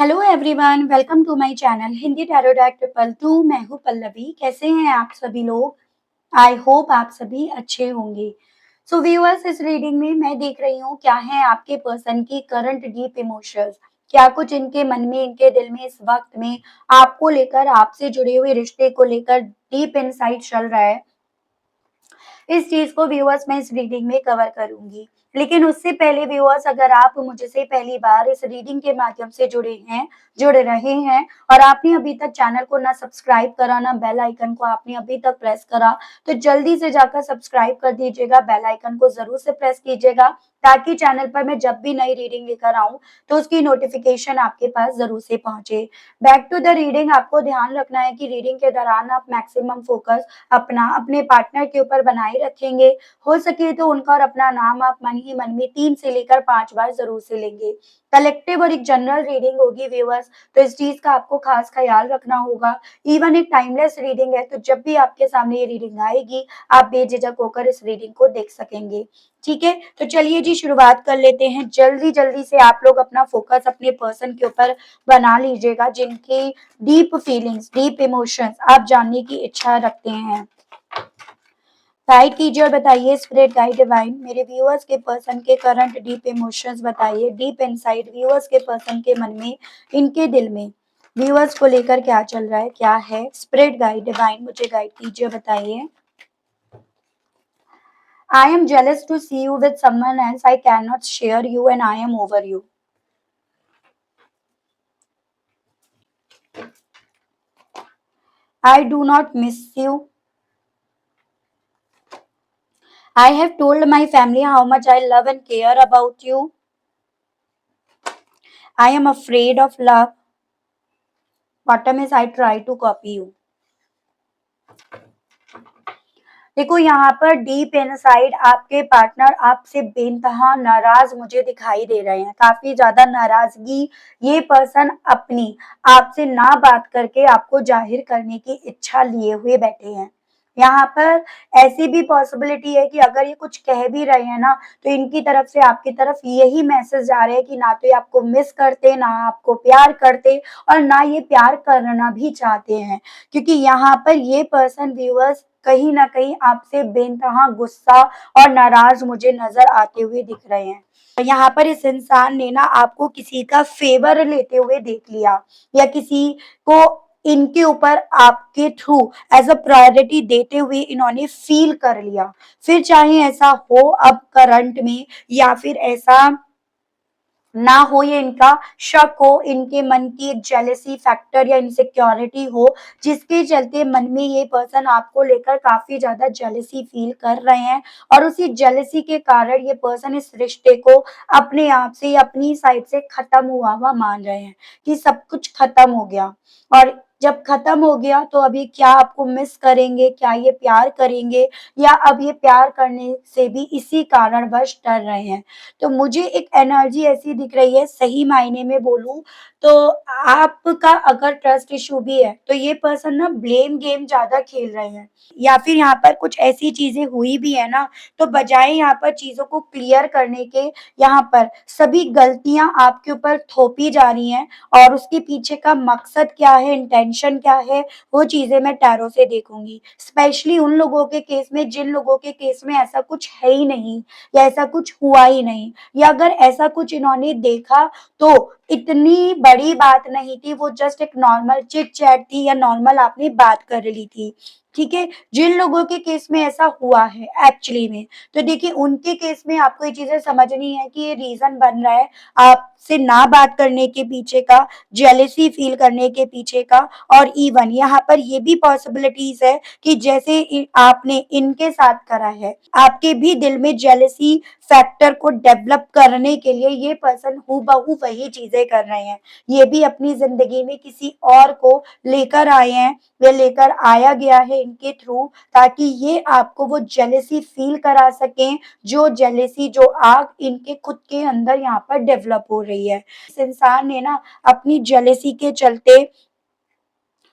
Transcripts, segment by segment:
Hello everyone, welcome to my channel Hindi tarot deck triple two. मैं हूँ पल्लवी। कैसे हैं आप सभी लोग? आई होप आप सभी अच्छे होंगे। सो व्यूअर्स, इस रीडिंग में मैं देख रही हूँ क्या है आपके पर्सन की करंट डीप इमोशंस। क्या कुछ इनके मन में, इनके दिल में इस वक्त में आपको लेकर, आपसे जुड़े हुए रिश्ते को लेकर डीप इनसाइट चल रहा है। इस चीज को व्यूअर्स मैं इस रीडिंग में कवर करूंगी। लेकिन उससे पहले व्यूअर्स, अगर आप मुझसे पहली बार इस रीडिंग के माध्यम से जुड़ रहे हैं और आपने अभी तक चैनल को ना सब्सक्राइब करा, ना बेल आइकन को आपने अभी तक प्रेस करा, तो जल्दी से जाकर सब्सक्राइब कर दीजिएगा। बेल आइकन को जरूर से प्रेस कीजिएगा ताकि चैनल पर मैं जब भी नई रीडिंग लेकर आऊं तो उसकी नोटिफिकेशन आपके पास जरूर से पहुंचे। बैक टू द रीडिंग, आपको ध्यान रखना है कि रीडिंग के दौरान आप मैक्सिमम फोकस अपने पार्टनर के ऊपर बनाए रखेंगे। हो सके तो उनका और अपना नाम आप मन ही मन में 3 से लेकर 5 बार जरूर से लेंगे। कलेक्टिव और एक जनरल रीडिंग होगी व्यूअर्स, तो इस चीज का आपको खास ख्याल रखना होगा। इवन एक टाइमलेस रीडिंग है, तो जब भी आपके सामने ये रीडिंग आएगी आप बेझिझक होकर इस रीडिंग को देख सकेंगे। ठीक है, तो चलिए जी शुरुआत कर लेते हैं। जल्दी जल्दी से आप लोग अपना फोकस अपने पर्सन के ऊपर बना लीजिएगा जिनकी डीप फीलिंग्स, डीप इमोशंस आप जानने की इच्छा रखते हैं। गाइड कीजिए और बताइए स्पिरिट गाइड डिवाइन, मेरे व्यूअर्स के पर्सन के करंट डीप इमोशंस बताइए। डीप इनसाइड व्यूअर्स के पर्सन के मन में, इनके दिल में व्यूअर्स को लेकर क्या चल रहा है, क्या है। स्पिरिट गाइड डिवाइन मुझे गाइड कीजिए, बताइए। I am jealous to see you with someone else. I cannot share you and I am over you. I do not miss you. I have told my family how much I love and care about you. I am afraid of love. Bottom is I try to copy you. देखो यहाँ पर deep inside आपके partner आपसे बेइंतहा नाराज मुझे दिखाई दे रहे हैं। काफी ज्यादा नाराजगी ये पर्सन अपनी आपसे ना बात करके आपको जाहिर करने की इच्छा लिए हुए बैठे हैं। यहाँ पर ऐसी भी पॉसिबिलिटी है कि अगर ये कुछ कह भी रहे हैं ना, तो इनकी तरफ से आपकी तरफ यही मैसेज आ रहे हैं कि ना तो ये आपको मिस करते, ना आपको प्यार करते और ना ये प्यार करना भी चाहते हैं। क्योंकि यहाँ पर ये पर्सन व्यूअर्स कहीं ना कहीं आपसे बेइंतहा गुस्सा और नाराज मुझे नजर आते हुए दिख रहे हैं। यहाँ पर इस इंसान ने ना आपको किसी का फेवर लेते हुए देख लिया, या किसी को इनके ऊपर आपके थ्रू एज अ प्रायोरिटी देते हुए इन्होंने फील कर लिया। फिर चाहे ऐसा हो अब करंट में, या फिर ऐसा ना हो, ये इनका शक हो, इनके मन की एक जेलेसी फैक्टर या इनसिक्योरिटी हो जिसके चलते मन में ये पर्सन आपको लेकर काफी ज्यादा जेलेसी फील कर रहे हैं। और उसी जेलेसी के कारण ये पर्सन इस रिश्ते को अपने आप से, अपनी साइड से खत्म हुआ मान रहे हैं कि सब कुछ खत्म हो गया। और जब खत्म हो गया तो अभी क्या आपको मिस करेंगे, क्या ये प्यार करेंगे, या अब ये प्यार करने से भी इसी कारणवश डर रहे हैं। तो मुझे एक एनर्जी ऐसी दिख रही है, सही मायने में बोलूं तो आपका अगर ट्रस्ट इशू भी है तो ये पर्सन ना ब्लेम गेम ज्यादा खेल रहे हैं, या फिर यहाँ पर कुछ ऐसी चीजें हुई भी है ना, तो बजाय यहाँ पर चीजों को क्लियर करने के, यहाँ पर सभी गलतियां आपके ऊपर थोपी जा रही हैं। और उसके पीछे का मकसद क्या है, इंटेंशन क्या है, वो चीजें मैं टैरो से देखूंगी। स्पेशली उन लोगों के केस में जिन लोगों के केस में ऐसा कुछ है ही नहीं, या ऐसा कुछ हुआ ही नहीं, या अगर ऐसा कुछ इन्होंने देखा तो इतनी बड़ी बात नहीं थी, वो जस्ट एक नॉर्मल चिट चैट थी या नॉर्मल आपने बात कर ली थी। ठीक है, जिन लोगों के केस में ऐसा हुआ है एक्चुअली में, तो देखिए उनके केस में आपको ये चीजें समझनी है कि ये रीजन बन रहा है आपसे ना बात करने के पीछे का, जेलेसी फील करने के पीछे का। और इवन यहाँ पर ये भी पॉसिबिलिटीज है कि जैसे आपने इनके साथ करा है, आपके भी दिल में जेलेसी फैक्टर को डेवलप करने के लिए ये पर्सन हूबहू वही चीजें कर रहे हैं। ये भी अपनी जिंदगी में किसी और को लेकर आए हैं, वे लेकर आया गया है इनके थ्रू, ताकि ये आपको वो जेलेसी फील करा सकें, जो जेलेसी, जो आग इनके खुद के अंदर यहाँ पर डेवलप हो रही है। इस इंसान ने ना अपनी जेलेसी के चलते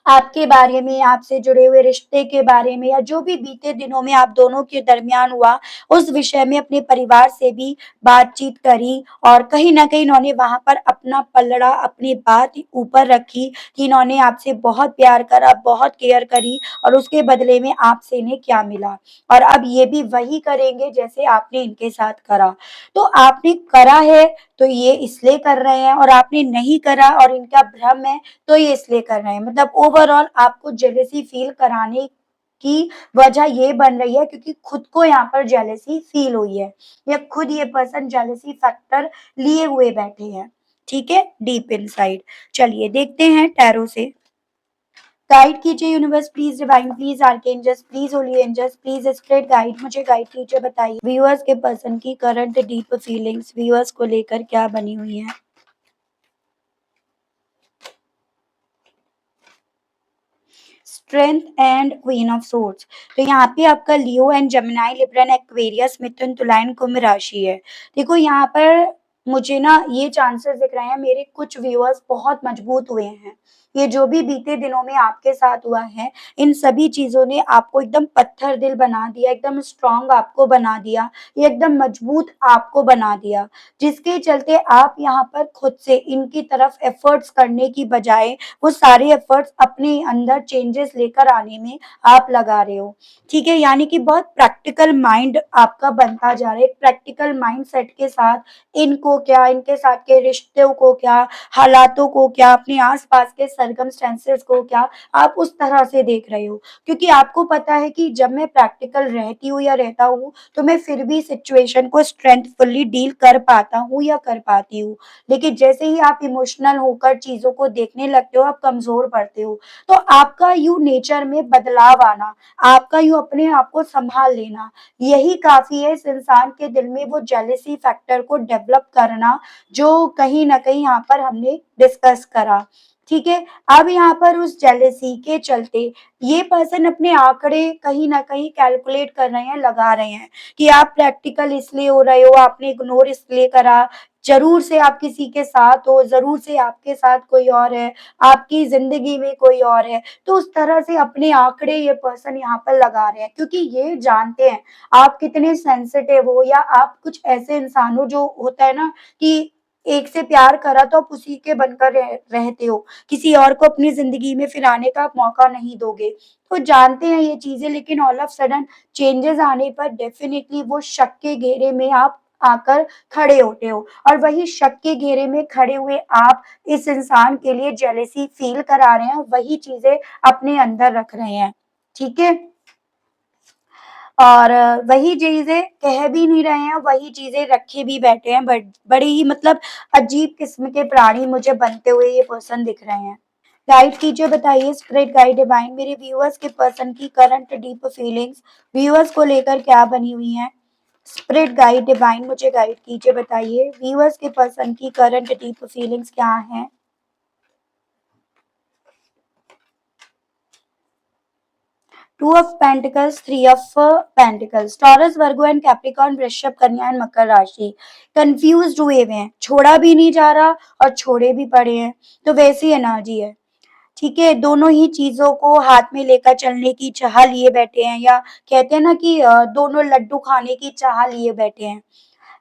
आपके बारे में, आपसे जुड़े हुए रिश्ते के बारे में या जो भी बीते दिनों में आप दोनों के दरमियान हुआ, उस विषय में अपने परिवार से भी बातचीत करी और कहीं न कहीं इन्होंने वहाँ पर अपना पलड़ा, अपनी बात ऊपर रखी कि इन्होंने आपसे बहुत प्यार करा, बहुत केयर करी और उसके बदले में आपसे इन्हें क्या मिला। और अब ये भी वही करेंगे जैसे आपने इनके साथ करा। तो आपने करा है, तो ये इसलिए कर रहे हैं और आपने नहीं करा और इनका भ्रम है तो ये इसलिए कर रहे हैं। मतलब ओवरऑल आपको जेलसी फील कराने की वजह ये बन रही है क्योंकि खुद को यहाँ पर जेलसी फील हुई है या खुद ये पर्सन जेलसी फैक्टर लिए हुए बैठे हैं। ठीक है, डीप इनसाइड। चलिए देखते हैं टैरो से। गाइड कीजिए universe please, divine please, archangels please, holy angels please, spirit guide, मुझे गाइड कीजिए, बताइए व्यूअर्स के पर्सन की करंट डीप फीलिंग्स व्यूअर्स को लेकर क्या बनी हुई है। Strength and queen of swords. तो यहाँ पे आपका लियो एंड जेमिनी, लिब्रन, एक्वेरियस, मिथुन, तुला एंड कुंभ राशि है। देखो यहाँ पर मुझे ना ये चांसेस दिख रहे हैं, मेरे कुछ व्यूअर्स बहुत मजबूत हुए हैं। ये जो भी बीते दिनों में आपके साथ हुआ है, इन सभी चीजों ने आपको एकदम पत्थर दिल बना दिया, एकदम स्ट्रांग आपको बना दिया, ये एकदम मजबूत आपको बना दिया, जिसके चलते आप यहाँ पर खुद से इनकी तरफ एफर्ट्स करने की बजाय वो सारे एफर्ट्स अपने अंदर चेंजेस लेकर आने में आप लगा रहे हो। ठीक है, यानी कि बहुत प्रैक्टिकल माइंड आपका बनता जा रहा है। एक प्रैक्टिकल माइंड सेट के साथ इनको क्या, इनके साथ के रिश्तों को क्या, हालातों को क्या, अपने आसपास के सर्कमस्टेंसेस को क्या, आप उस तरह से देख रहे हो। क्योंकि आपको पता है कि जब मैं प्रैक्टिकल रहती हूँ या रहता हूँ तो मैं फिर भी सिचुएशन को स्ट्रेंथफुली डील कर पाता हूँ या कर पाती हूँ। लेकिन जैसे ही आप इमोशनल होकर चीजों को देखने लगते हो, आप कमजोर पड़ते हो। तो आपका यूं नेचर में बदलाव आना, आपका यूं अपने आप को संभाल लेना, यही काफी है इस इंसान के दिल में वो जेलेसी फैक्टर को डेवलप करना, जो कहीं ना कहीं यहाँ पर हमने डिस्कस करा। ठीक है, अब यहाँ पर उस जेलेसी के चलते ये पर्सन अपने आंकड़े कहीं ना कहीं कैलकुलेट कर रहे हैं, लगा रहे हैं कि आप प्रैक्टिकल इसलिए हो रहे हो, आपने इग्नोर इसलिए करा, जरूर से आप किसी के साथ हो, जरूर से आपके साथ कोई और है, आपकी जिंदगी में कोई और है। तो उस तरह से अपने आंकड़े ये पर्सन यहाँ पर लगा रहे हैं क्योंकि ये जानते हैं आप कितने सेंसिटिव हो, या आप कुछ ऐसे इंसान हो जो होता है ना कि एक से प्यार करा तो आप उसी के बनकर रहते हो, किसी और को अपनी जिंदगी में फिर आने का आप मौका नहीं दोगे। तो जानते हैं ये चीजें, लेकिन ऑल ऑफ सडन चेंजेस आने पर डेफिनेटली वो शक के घेरे में आप आकर खड़े होते हो और वही शक के घेरे में खड़े हुए आप इस इंसान के लिए जेलेसी फील करा रहे हैं और वही चीजें अपने अंदर रख रहे हैं। ठीक है, और वही चीजें कह भी नहीं रहे हैं, वही चीजें रखे भी बैठे हैं, बट बड़े ही मतलब अजीब किस्म के प्राणी मुझे बनते हुए ये पर्सन दिख रहे हैं। गाइड कीजिए, बताइए स्पिरिट गाइड डिवाइन, मेरे व्यूअर्स के पर्सन की करंट डीप फीलिंग्स व्यूअर्स को लेकर क्या बनी हुई है। स्पिरिट गाइड डिवाइन मुझे गाइड कीजिए, बताइए व्यूअर्स के पर्सन की करंट डीप फीलिंग्स क्या है। Two of pentacles, three of pentacles, taurus, Virgo and Capricorn, वृषभ, कन्या एंड मकर राशि। कंफ्यूज्ड हुए हुए हैं, छोड़ा भी नहीं जा रहा और छोड़े भी पड़े हैं, तो वैसी एनर्जी है। ठीक है, दोनों ही चीजों को हाथ में लेकर चलने की चाह लिए बैठे हैं, या कहते हैं ना कि दोनों लड्डू खाने की चाह लिए बैठे हैं।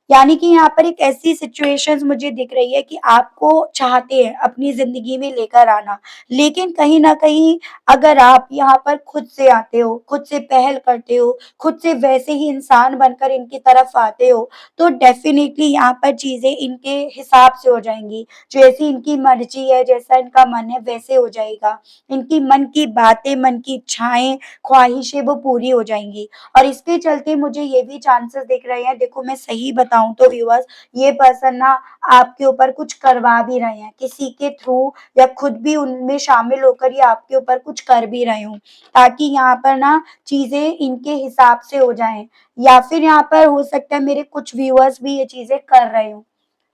यानी कि यहाँ पर एक ऐसी सिचुएशंस मुझे दिख रही है कि आपको चाहते हैं अपनी ज़िंदगी में लेकर आना, लेकिन कहीं न कहीं अगर आप यहाँ पर खुद से आते हो, खुद से पहल करते हो, खुद से वैसे ही इंसान बनकर इनकी तरफ आते हो, तो डेफ़िनिटली यहाँ पर चीज़ें इनके हिसाब से हो जाएँगी। जैसी इनकी मर्ज़ी है, जैसा इनका मन है, वैसे हो जाएगा। इनकी मन की बातें, मन की इच्छाएँ, ख्वाहिशें वो पूरी हो जाएँगी। और इसके चलते मुझे ये भी चांसेस दिख रहे हैं, देखो मैं सही बताऊं तो व्यूअर्स, ये पर्सन ना आपके ऊपर कुछ करवा भी रहे हैं किसी के थ्रू, या खुद भी उनमें शामिल होकर ये आपके ऊपर कुछ कर भी रहे हो, ताकि यहाँ पर ना चीजें इनके हिसाब से हो जाएं, या फिर यहाँ पर हो सकता है मेरे कुछ व्यूअर्स भी ये चीजें कर रहे हो।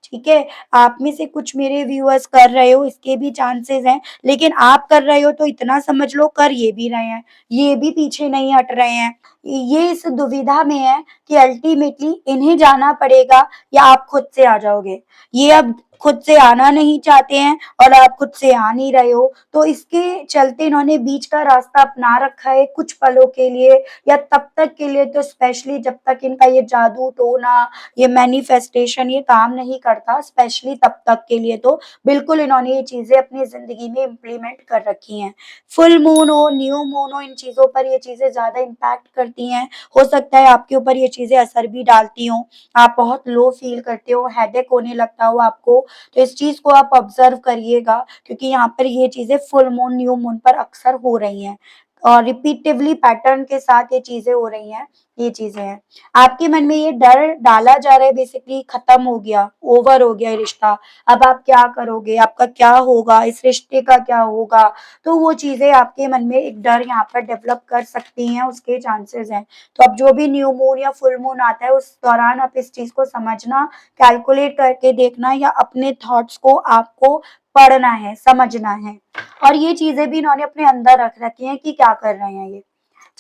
ठीक है, आप में से कुछ मेरे व्यूअर्स कर रहे हो, इसके भी चांसेस हैं, लेकिन आप कर रहे हो तो इतना समझ लो कर ये भी रहे हैं, ये भी पीछे नहीं हट रहे हैं। ये इस दुविधा में है कि अल्टीमेटली इन्हें जाना पड़ेगा या आप खुद से आ जाओगे। ये अब खुद से आना नहीं चाहते हैं और आप खुद से आ नहीं रहे हो, तो इसके चलते इन्होंने बीच का रास्ता अपना रखा है कुछ पलों के लिए या तब तक के लिए, तो स्पेशली जब तक इनका ये जादू टोना, ये मैनिफेस्टेशन ये काम नहीं करता, स्पेशली तब तक के लिए तो बिल्कुल इन्होंने ये चीजें अपनी जिंदगी में इम्प्लीमेंट कर रखी हैं। फुल मून हो, न्यू मून हो, इन चीजों पर ये चीजें ज्यादा इम्पैक्ट करती हैं। हो सकता है आपके ऊपर ये चीजें असर भी डालती हों, आप बहुत लो फील करते हो, हेडेक होने लगता हो आपको, तो इस चीज को आप ऑब्जर्व करिएगा, क्योंकि यहाँ पर ये चीजें फुल मून न्यू मून पर अक्सर हो रही हैं और रिपीटिवली पैटर्न के साथ ये चीजें हो रही हैं। ये चीजें हैं, आपके मन में ये डर डाला जा रहा है बेसिकली खत्म हो गया, ओवर हो गया ये रिश्ता, अब आप क्या करोगे, आपका क्या होगा, इस रिश्ते का क्या होगा, तो वो चीजें आपके मन में एक डर यहाँ पर डेवलप कर सकती हैं, उसके चांसेस हैं। तो अब जो भी न्यू मून या फुल मून आता है उस दौरान आप इस चीज को समझना, कैलकुलेट करके देखना या अपने थॉट्स को आपको पढ़ना है, समझना है। और ये चीजें भी इन्होंने अपने अंदर रख रखी हैं कि क्या कर रहे हैं ये,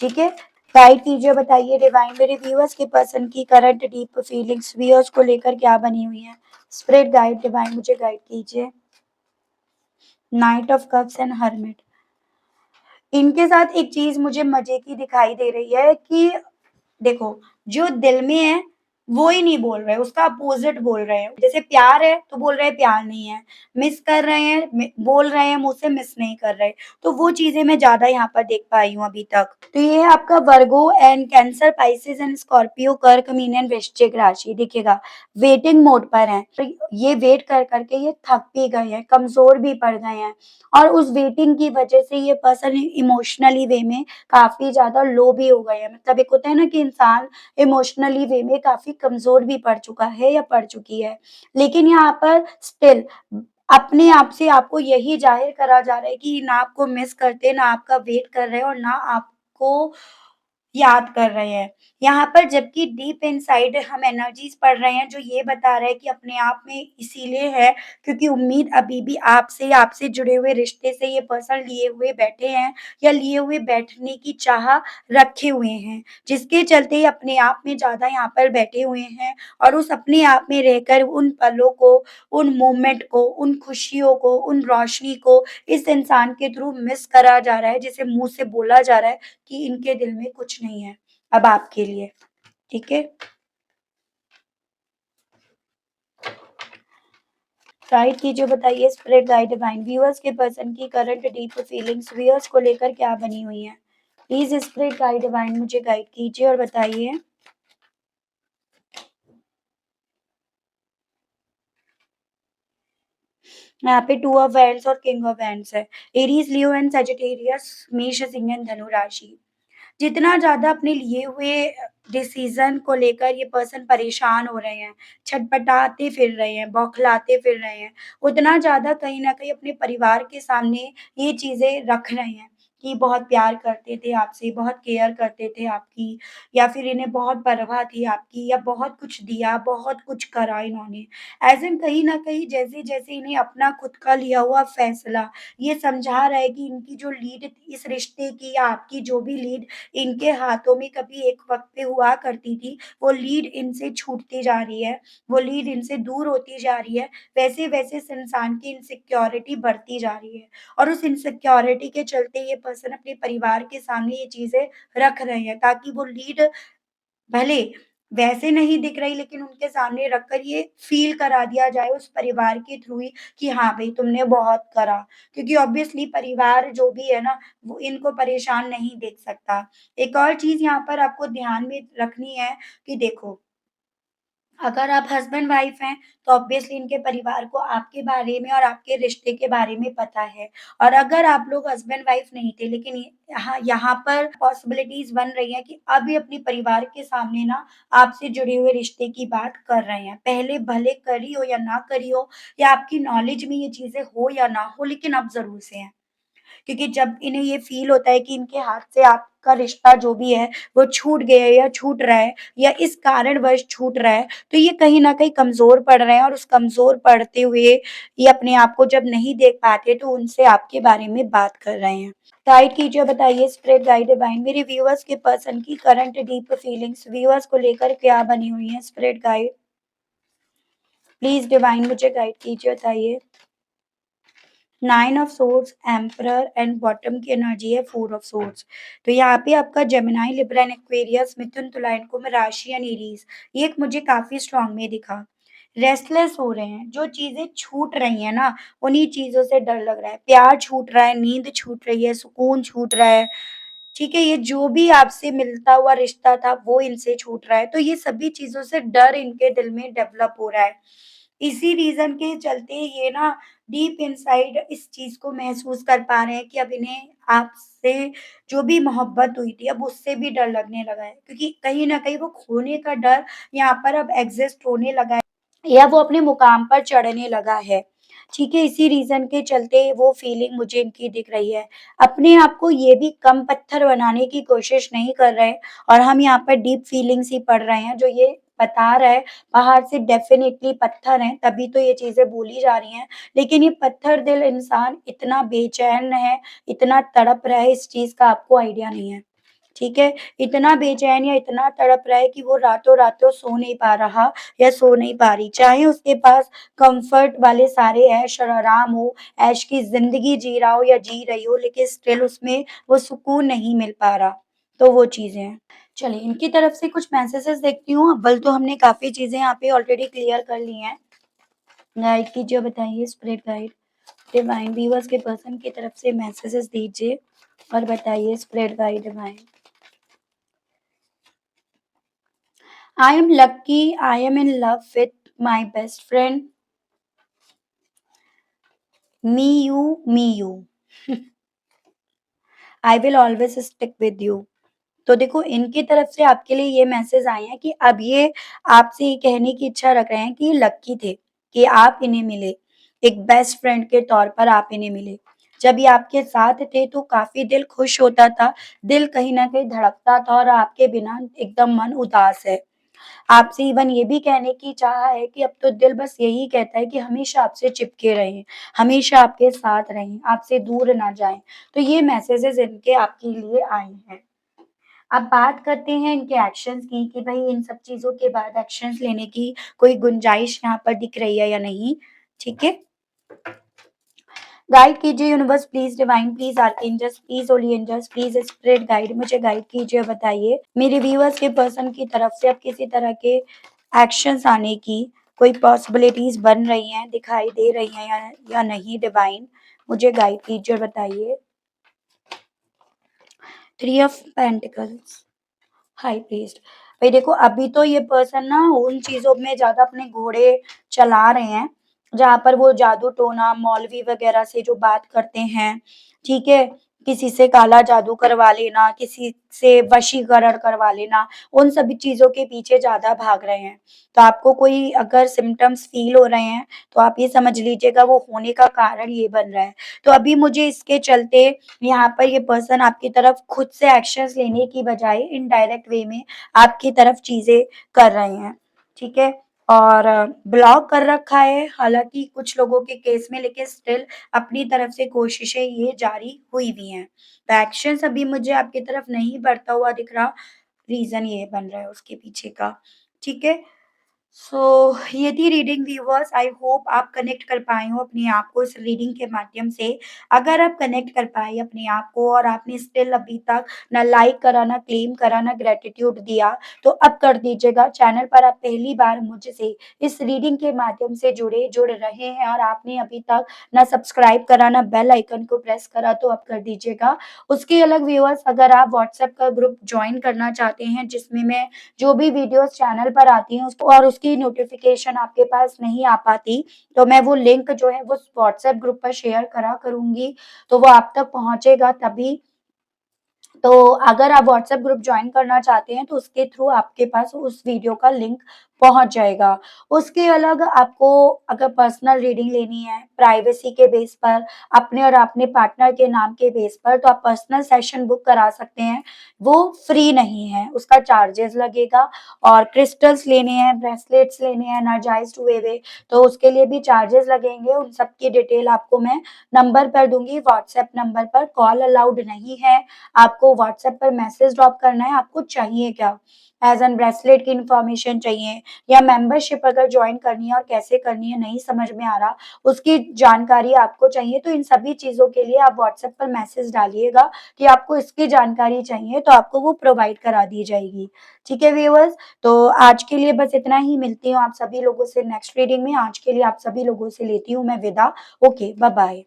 ठीक है। गाइड कीजिए, बताइए डिवाइन मेरे व्यूअर्स के पर्सन की करंट डीप फीलिंग्स व्यूअर्स को लेकर क्या बनी हुई है। स्प्रेड गाइड डिवाइन मुझे गाइड कीजिए। Night of cups and hermit, इनके साथ एक चीज मुझे मजे की दिखाई दे रही है कि देखो, जो दिल में है वो ही नहीं बोल रहे, उसका अपोजिट बोल रहे हैं। जैसे प्यार है तो बोल रहे हैं प्यार नहीं है, मिस कर रहे हैं बोल रहे हैं मुझसे मिस नहीं कर रहे, तो वो चीजें मैं ज्यादा यहाँ पर देख पाई हूँ अभी तक। तो ये है आपका वर्गो and cancer, Pisces and Scorpio, कर्क, मीन एंड वृश्चिक राशि। देखिएगा, वेटिंग मोड पर है, तो ये वेट कर करके ये थक भी गए हैं, कमजोर भी पड़ गए हैं, और उस वेटिंग की वजह से ये पर्सन इमोशनली वे में काफी ज्यादा लो भी हो गए हैं। मतलब एक होता है ना कि इंसान इमोशनली वे में काफी कमजोर भी पड़ चुका है या पड़ चुकी है, लेकिन यहाँ पर स्टिल अपने आप से आपको यही जाहिर करा जा रहा है कि ना आपको मिस करते, ना आपका वेट कर रहे हैं और ना आपको याद कर रहे हैं। यहाँ पर जबकि डीप इनसाइड हम एनर्जीज़ पढ़ रहे हैं जो ये बता रहा है कि अपने आप में इसीलिए है क्योंकि उम्मीद अभी भी आपसे, आपसे जुड़े हुए रिश्ते से ये पर्सन लिए हुए बैठे हैं या लिए हुए बैठने की चाह रखे हुए हैं, जिसके चलते ये अपने आप में ज़्यादा यहाँ पर बैठे हुए हैं और उस अपने आप में रहकर उन पलों को, उन मोमेंट को, उन खुशियों को, उन रोशनी को इस इंसान के थ्रू मिस करा जा रहा है, जिसे मुँह से बोला जा रहा है कि इनके दिल में कुछ नहीं है अब आपके लिए, ठीक है। गाइड कीजिए, बताइए स्पिरिट गाइड डिवाइन व्यूअर्स के पर्सन की करंट डीप फीलिंग्स व्यूअर्स को लेकर क्या बनी हुई है। प्लीज स्पिरिट गाइड डिवाइन मुझे गाइड कीजिए और बताइए। यहाँ पे टू ऑफ वैंड्स और किंग ऑफ वैंड्स है। एरीज, लियो एंड सजिटेरियस, मेष, सिंह एंड धनु राशि। जितना ज़्यादा अपने लिए हुए डिसीज़न को लेकर ये पर्सन परेशान हो रहे हैं, छटपटाते फिर रहे हैं, बौखलाते फिर रहे हैं, उतना ज़्यादा कहीं न कहीं अपने परिवार के सामने ये चीज़ें रख रहे हैं कि बहुत प्यार करते थे आपसे, बहुत केयर करते थे आपकी, या फिर इन्हें बहुत परवाह थी आपकी, या बहुत कुछ दिया, बहुत कुछ करा इन्होंने। ऐसे में कहीं न कहीं जैसे-जैसे इन्हें अपना खुद का लिया हुआ फैसला ये समझा रहा है कि इनकी जो लीड इस रिश्ते की या आपकी जो भी लीड इनके हाथों में कभी एक वक़्त पे हुआ करती थी, वो लीड इनसे छूटती जा रही है, वो लीड इनसे दूर होती जा रही है, वैसे-वैसे इस इंसान की इनसिक्योरिटी बढ़ती जा रही है और उस इनसिक्योरिटी के चलते ये पर्सन अपने परिवार के सामने ये चीज़ें रख रहे हैं ताकि वो लीड भले वैसे नहीं दिख रही लेकिन उनके सामने रखकर ये फ़ील करा दिया जाए उस परिवार के थ्रू ही कि हाँ भई तुमने बहुत करा। क्योंकि ऑब्वियसली परिवार जो भी है ना, वो इनको परेशान नहीं देख सकता। एक और चीज़ यहाँ पर आपको ध्यान में रखनी है कि देखो, अगर आप हस्बैंड वाइफ हैं, तो ऑब्वियसली इनके परिवार को आपके बारे में और आपके रिश्ते के बारे में पता है। और अगर आप लोग हस्बैंड वाइफ नहीं थे लेकिन ये यहाँ पर पॉसिबिलिटीज़ बन रही हैं कि अब ये अपने परिवार के सामने ना आपसे जुड़े हुए रिश्ते की बात कर रहे हैं। पहले भले करी हो या ना करी हो या आपकी नॉलेज में ये चीज़ें हो या ना हो, लेकिन अब ज़रूर से हैं। क्योंकि जब इन्हें ये फ़ील होता है कि इनके हाथ से आपका रिश्ता जो भी है, वो छूट गया है या छूट रहा है या इस कारणवश छूट रहा है, तो ये कहीं न कहीं कमज़ोर पड़ रहे हैं और उस कमज़ोर पड़ते हुए ये अपने आप को जब नहीं देख पाते, तो उनसे आपके बारे में बात कर रहे हैं। गाइड कीजिए, बताइए स्पिरिट गाइड डिवाइन मेरे व्यूअर्स के पर्सन की करंट डीप फीलिंग्स व्यूअर्स को लेकर क्या बनी हुई है। स्पिरिट गाइड प्लीज डिवाइन मुझे गाइड कीजिए, बताइए। 9 of swords, emperor and bottom की एनर्जी है 4 ऑफ सोर्ड्स। तो यहाँ पे आपका जेमिनी, लिब्रा एंड एक्वेरियस, मिथुन, तुला एंड कुंभ, राशि एंड एरीज, ये एक मुझे काफी स्ट्रांग में दिखा। रेस्टलेस हो रहे हैं, जो चीजें छूट रही हैं ना, उन्हीं चीजों से डर लग रहा है। प्यार छूट रहा है, नींद छूट रही है, सुकून छूट रहा है। ठीक है, ये जो भी आपसे मिलता हुआ रिश्ता था वो इनसे छूट रहा है, तो ये सभी चीजों से डर इनके दिल में डेवलप हो रहा है। इसी रीजन के चलते ये ना डीप इनसाइड इस चीज को महसूस कर पा रहे हैं कि अब इन्हें आपसे जो भी मोहब्बत हुई थी अब उससे भी डर लगने लगा है, क्योंकि कहीं ना कहीं वो खोने का डर यहाँ पर अब एग्जिस्ट होने लगा है, या वो अपने मुकाम पर चढ़ने लगा है। ठीक है, इसी रीजन के चलते वो फीलिंग मुझे इनकी दिख रही है। अपने आप को ये भी कम पत्थर बनाने की कोशिश नहीं कर रहे, और हम यहाँ पर डीप फीलिंग्स ही पढ़ रहे हैं, जो ये बता रहा है बाहर से डेफिनेटली पत्थर हैं, तभी तो ये चीजें बोली जा रही हैं। लेकिन ये पत्थर दिल इंसान इतना बेचैन है, इतना तड़प रहा है, इस चीज का आपको आइडिया नहीं है। ठीक है, इतना बेचैन या इतना तड़प रहा है कि वो रातों-रातों सो नहीं पा रहा या सो नहीं पा रही। चाहे उसके पास कम्फर्ट वाले सारे ऐश और आराम हो, ऐश की ज़िंदगी जी रहा हो या जी रही हो, लेकिन स्टिल उसमें वो सुकून नहीं मिल पा रहा। तो वो चीज़ें हैं। चलिए, इनकी तरफ से कुछ मैसेजेस देखती हूँ। अव्वल तो हमने काफ़ी चीज़ें यहाँ पे ऑलरेडी क्लियर कर ली हैं। गाइड कीजिए, बताइए स्पिरिट गाइड, डिवाइन व्यूअर्स के पर्सन की तरफ से मैसेजेस दीजिए और बताइए spirit guide divine. I am lucky. I am in love with my best friend. Me, you, me, you. I will always stick with you. तो देखो, इनकी तरफ से आपके लिए ये मैसेज आए हैं कि अब ये आपसे ये कहने की इच्छा रख रहे हैं कि ये लकी थे कि आप इन्हें मिले। एक बेस्ट फ्रेंड के तौर पर आप इन्हें मिले। जब ये आपके साथ थे तो काफ़ी दिल खुश होता था, दिल कहीं न कहीं धड़कता था, और आपके बिना एकदम मन उदास है। आपसे इवन ये भी कहने की चाह है कि अब तो दिल बस यही कहता है कि हमेशा आपसे चिपके रहें, हमेशा आपके साथ रहें, आपसे दूर ना जाएँ। तो ये मैसेजेज़ इनके आपके लिए आए हैं। अब बात करते हैं इनके एक्शंस की कि भई इन सब चीज़ों के बाद एक्शंस लेने की कोई गुंजाइश यहाँ पर दिख रही है या नहीं, ठीक है? गाइड कीजिए universe please, divine please, archangels please, holy angels please, spirit guide मुझे गाइड कीजिए, बताइए मेरे व्यूअर्स के पर्सन की तरफ से अब किसी तरह के एक्शंस आने की कोई पॉसिबिलिटीज़ बन रही हैं, दिखाई दे रही हैं या नहीं, डिवाइन मुझे गाइड कीजिए और बताइए। 3 ऑफ पेंटिकल्स, हाई प्रीस्ट। भाई देखो, अभी तो ये पर्सन ना उन चीज़ों में ज़्यादा अपने घोड़े चला रहे हैं, जहाँ पर वो जादू टोना, मौलवी वगैरह से जो बात करते हैं, ठीक है? किसी से काला जादू करवा लेना, किसी से वशीकरण करवा लेना, उन सभी चीज़ों के पीछे ज़्यादा भाग रहे हैं। तो आपको कोई अगर सिम्पटम्स फ़ील हो रहे हैं, तो आप ये समझ लीजिएगा वो होने का कारण ये बन रहा है। तो अभी मुझे इसके चलते यहाँ पर ये पर्सन आपकी तरफ खुद से एक्शंस लेने की बजाय इनडायरेक्ट वे में आपकी तरफ चीज़ें कर रहे हैं, ठीक है? और ब्लॉक कर रखा है हालाँकि कुछ लोगों के केस में, लेकिन स्टिल अपनी तरफ से कोशिशें ये जारी हुई भी हैं। तो एक्शंस अभी मुझे आपकी तरफ नहीं बढ़ता हुआ दिख रहा, रीज़न ये बन रहा है उसके पीछे का, ठीक है? सो ये थी रीडिंग व्यूअर्स। आई होप आप कनेक्ट कर पाए हो अपने आप को इस रीडिंग के माध्यम से। अगर आप कनेक्ट कर पाए अपने आप को और आपने स्टिल अभी तक ना लाइक करा, ना क्लेम करा, ना ग्रेटिट्यूड दिया, तो अब कर दीजिएगा। चैनल पर आप पहली बार मुझसे इस रीडिंग के माध्यम से जुड़ रहे हैं और आपने अभी तक ना सब्सक्राइब करा, ना बेल आइकन को प्रेस करा, तो अब कर दीजिएगा। उसके अलग व्यूअर्स, अगर आप व्हाट्सएप का ग्रुप जॉइन करना चाहते हैं जिसमें मैं जो भी वीडियोस चैनल पर आती हैं उसको और उसकी नोटिफिकेशन आपके पास नहीं आ पाती, तो मैं वो लिंक जो है वो व्हाट्सएप ग्रुप पर शेयर करा करूँगी, तो वो आप तक पहुँचेगा तभी। तो अगर आप व्हाट्सएप ग्रुप जॉइन करना चाहते हैं तो उसके थ्रू आपके पास उस वीडियो का लिंक पहुंच जाएगा। उसके अलग आपको अगर पर्सनल रीडिंग लेनी है प्राइवेसी के बेस पर, अपने और अपने पार्टनर के नाम के बेस पर, तो आप पर्सनल सेशन बुक करा सकते हैं। वो फ्री नहीं है, उसका चार्जेस लगेगा। और क्रिस्टल्स लेने हैं, ब्रेसलेट्स लेने हैं एनर्जाइज्ड हुए हुए, तो उसके लिए भी चार्जेस लगेंगे। उन सब की डिटेल आपको मैं नंबर पर दूंगी, व्हाट्सएप नंबर पर। कॉल अलाउड नहीं है, आपको व्हाट्सएप पर मैसेज ड्रॉप करना है। आपको चाहिए क्या? एज एन ब्रेसलेट की इन्फॉर्मेशन चाहिए, या मेंबरशिप अगर जॉइन करनी है और कैसे करनी है नहीं समझ में आ रहा, उसकी जानकारी आपको चाहिए, तो इन सभी चीज़ों के लिए आप व्हाट्सएप पर मैसेज डालिएगा कि आपको इसकी जानकारी चाहिए, तो आपको वो प्रोवाइड करा दी जाएगी। ठीक है व्यूअर्स? तो आज के लिए बस इतना ही, मिलती हूँ आप सभी लोगों से नेक्स्ट रीडिंग में। आज के लिए आप सभी लोगों से लेती हूँ मैं विदा। Okay, bye-bye.